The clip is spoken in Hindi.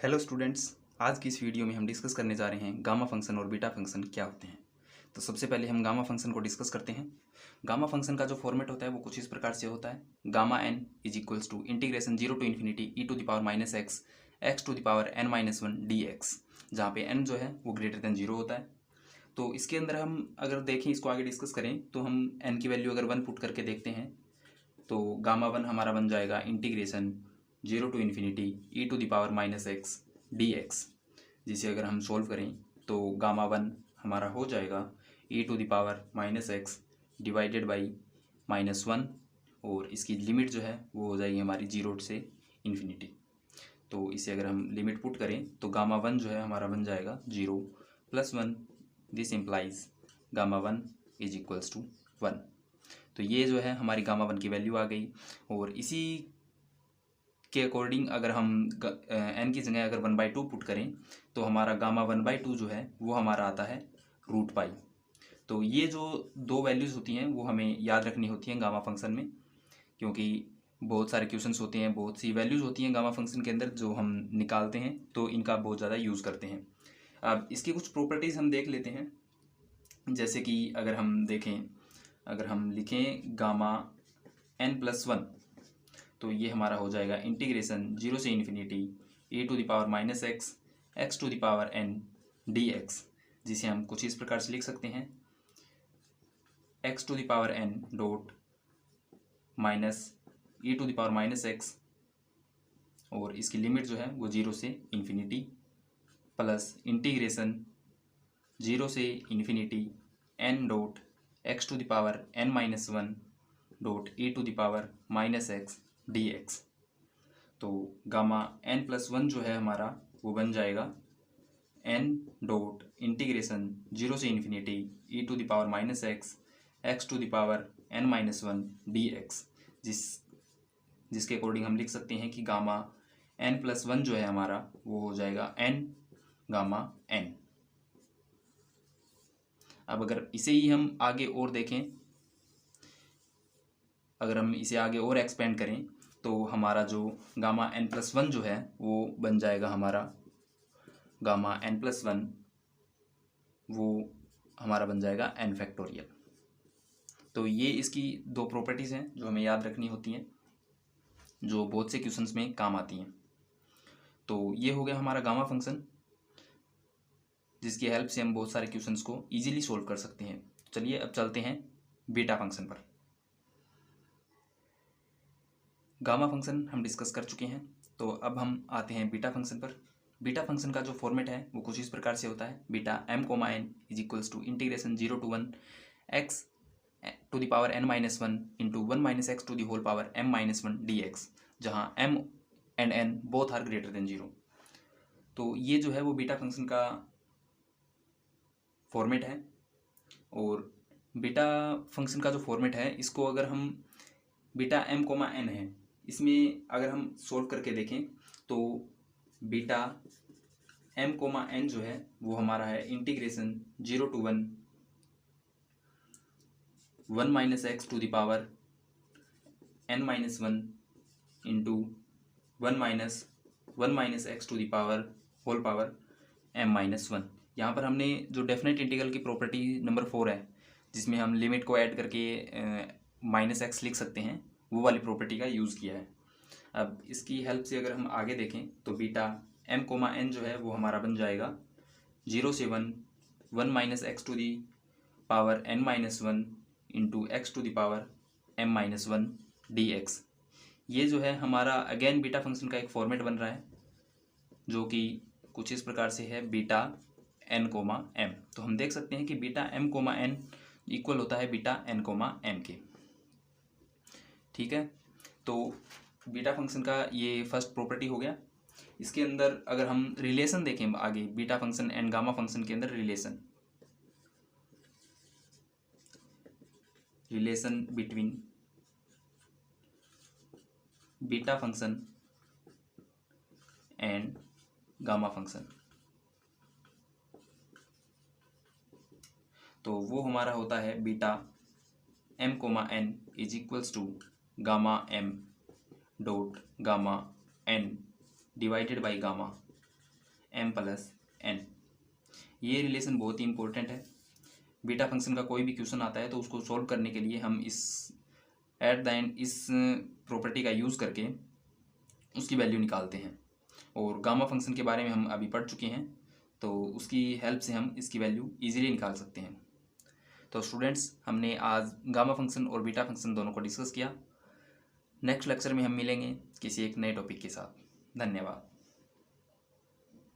हेलो स्टूडेंट्स, आज की इस वीडियो में हम डिस्कस करने जा रहे हैं गामा फंक्शन और बीटा फंक्शन क्या होते हैं। तो सबसे पहले हम गामा फंक्शन को डिस्कस करते हैं। गामा फंक्शन का जो फॉर्मेट होता है वो कुछ इस प्रकार से होता है। Gamma n is equals to integration 0 to infinity e to the power minus x x to the power n minus one d x, जहाँ पे n जो है वो ग्रेटर देन 0 होता है। तो इसके अंदर हम अगर देखें, इसको आगे डिस्कस करें तो हम n की वैल्यू अगर 1 पुट करके देखते हैं तो गामा वन हमारा बन जाएगा integration 0 to infinity e to the power minus x d x, जिसे अगर हम सोल्व करें तो गामा वन हमारा हो जाएगा e to the power minus x divided by minus one, और इसकी लिमिट जो है वो हो जाएगी हमारी 0 से इन्फिनिटी। तो इसे अगर हम लिमिट पुट करें तो गामा वन जो है हमारा बन जाएगा 0 plus one, this implies gamma one is equals to 1। तो ये जो है हमारी गामा वन की वैल्यू आ गई, और इसी के अकॉर्डिंग अगर हम n की जगह अगर 1/2 पुट करें तो हमारा गामा 1/2 जो है वो हमारा आता है रूट पाई। तो ये जो दो वैल्यूज़ होती हैं वो हमें याद रखनी होती हैं गामा फंक्शन में, क्योंकि बहुत सारे क्वेश्चंस होते हैं, बहुत सी वैल्यूज़ होती हैं गामा फंक्शन के अंदर जो हम निकालते हैं, तो इनका बहुत ज़्यादा यूज़ करते हैं। अब इसकी कुछ प्रॉपर्टीज़ हम देख लेते हैं। जैसे कि अगर हम देखें, अगर हम लिखें गामा n+1, तो ये हमारा हो जाएगा इंटीग्रेशन 0 से infinity e to the power minus x x to the power n d x, जिसे हम कुछ इस प्रकार से लिख सकते हैं x to the power n dot minus e to the power minus x, और इसकी लिमिट जो है वो 0 से इन्फिनिटी प्लस इंटीग्रेशन 0 से infinity n dot x to the power n minus one dot e to the power minus x d x. तो गामा n+1 जो है हमारा वो बन जाएगा n डॉट इंटीग्रेशन 0 से infinity e to the power minus x x to the power n minus one d x, जिसके अकॉर्डिंग हम लिख सकते हैं कि गामा n+1 जो है हमारा वो हो जाएगा n गामा n। अब अगर इसे ही हम आगे और देखें, अगर हम इसे आगे और एक्सपेंड करें तो हमारा जो गामा n+1 जो है वो बन जाएगा हमारा गामा n+1 वो हमारा बन जाएगा n फैक्टोरियल। तो ये इसकी दो प्रॉपर्टीज़ हैं जो हमें याद रखनी होती हैं, जो बहुत से क्वेश्चंस में काम आती हैं। तो ये हो गया हमारा गामा फंक्शन, जिसकी हेल्प से हम बहुत सारे क्वेश्चंस को ईजिली सोल्व कर सकते हैं। चलिए अब चलते हैं बीटा फंक्शन पर। गामा फंक्शन हम डिस्कस कर चुके हैं, तो अब हम आते हैं बीटा फंक्शन पर। बीटा फंक्शन का जो फॉर्मेट है वो कुछ इस प्रकार से होता है। Beta m, is equals to integration 0 to 1 x to the power n minus one into 1 minus x to the whole power m minus one d x, जहाँ m and n both are greater than 0। तो ये जो है वो बीटा फंक्शन का फॉर्मेट है। और बीटा फंक्शन का जो फॉर्मेट है इसको अगर हम बीटा m, n है, इसमें अगर हम सोल्व करके देखें तो बीटा m, n जो है वो हमारा है integration 0 to 1 minus x to the power n minus one into 1 minus x to the power whole power m minus one. यहाँ पर हमने जो डेफिनेट इंटीग्रल की प्रॉपर्टी नंबर 4 है, जिसमें हम लिमिट को ऐड करके माइनस एक्स लिख सकते हैं, वो वाली प्रॉपर्टी का यूज़ किया है। अब इसकी हेल्प से अगर हम आगे देखें तो बीटा m, n जो है वो हमारा बन जाएगा 0 से 1 minus x to the power n minus one into x to the power m minus one d x. ये जो है हमारा अगेन बीटा फंक्शन का एक फॉर्मेट बन रहा है, जो कि कुछ इस प्रकार से है बीटा n, m। तो हम देख सकते हैं कि बीटा m, n इक्वल होता है बीटा n, m के। ठीक है, तो बीटा फंक्शन का ये फर्स्ट प्रॉपर्टी हो गया। इसके अंदर अगर हम रिलेशन देखें आगे, beta function and gamma function के अंदर relation between beta function and gamma function, तो वो हमारा होता है beta m, n is equals to gamma m dot gamma n divided by gamma m+n। ये रिलेशन बहुत ही इंपॉर्टेंट है। बीटा फंक्शन का कोई भी क्वेश्चन आता है तो उसको सॉल्व करने के लिए हम इस एट द एंड इस प्रॉपर्टी का यूज़ करके उसकी वैल्यू निकालते हैं। और गामा फंक्शन के बारे में हम अभी पढ़ चुके हैं, तो उसकी हेल्प से हम इसकी वैल्यू इजीली निकाल सकते हैं। तो स्टूडेंट्स, हमने आज गामा फंक्शन और बीटा फंक्शन दोनों को डिस्कस किया। नेक्स्ट लेक्चर में हम मिलेंगे किसी एक नए टॉपिक के साथ। धन्यवाद।